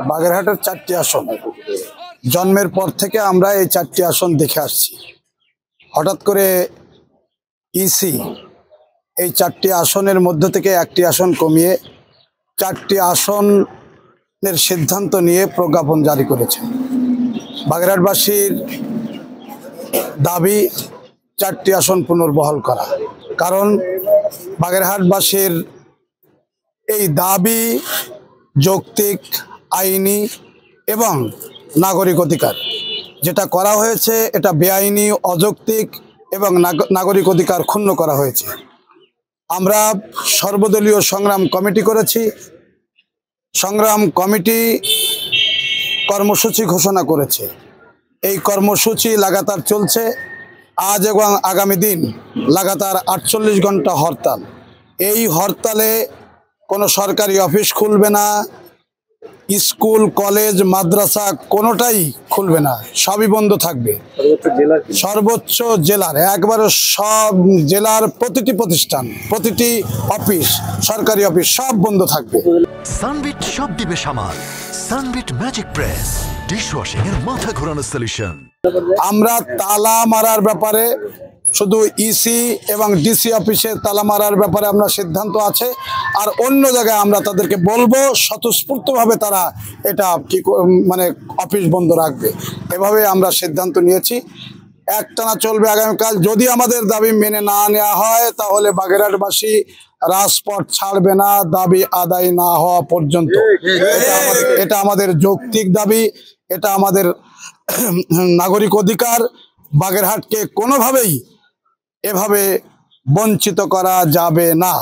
বাগেরহাটের 4টি আসন জন্মের পর থেকে আমরা এই 4টি আসন দেখে আসছি। হঠাৎ করে ইসি এই 4টি আসনের মধ্য থেকে একটি আসন কমিয়ে 4টি আসনের সিদ্ধান্ত নিয়ে প্রজ্ঞাপন জারি করেছে। বাগেরহাটবাসীর দাবি 4টি আসন পুনর্বহাল করা, কারণ বাগেরহাটবাসীর এই দাবি যৌক্তিক, আইনি এবং নাগরিক অধিকার। যেটা করা হয়েছে এটা বেআইনি, অযৌক্তিক এবং নাগরিক অধিকার ক্ষুণ্ণ করা হয়েছে। আমরা সর্বদলীয় সংগ্রাম কমিটি করেছি। সংগ্রাম কমিটি কর্মসূচি ঘোষণা করেছে। এই কর্মসূচি লাগাতার চলছে। আজ এবং আগামী দিন লাগাতার 48 ঘন্টা হরতাল। এই হরতালে কোনো সরকারি অফিস খুলবে না, স্কুল, কলেজ, মাদ্রাসা কোনোটাই খুলবে না, সবই বন্ধ থাকবে। সর্বোচ্চ জেলার একবারে সব জেলার প্রতিটি প্রতিষ্ঠান, প্রতিটি অফিস, সরকারি অফিস সব বন্ধ থাকবে। সানবিট সব দিবে সামাল। সানবিট ম্যাজিক প্রেস ডিশওয়াশিং এর মাথা ঘোরানো সলিউশন। আমরা তালা মারার ব্যাপারে শুধু ইসি এবং ডিসি অফিসে তালা মারার ব্যাপারে আমরা সিদ্ধান্ত আছে, আর অন্য জায়গায় আমরা তাদেরকে বলবো স্বতঃস্ফূর্তভাবে তারা এটা মানে অফিস বন্ধ রাখবে। এভাবে আমরা সিদ্ধান্ত নিয়েছি। একটানা চলবে আগামীকাল। যদি আমাদের দাবি মেনে না নেওয়া হয় তাহলে বাগেরহাটবাসী রাজপথ ছাড়বে না দাবি আদায় না হওয়া পর্যন্ত। এটা আমাদের যৌক্তিক দাবি, এটা আমাদের নাগরিক অধিকার। বাগেরহাটকে কোনোভাবেই এভাবে বঞ্চিত করা যাবে না।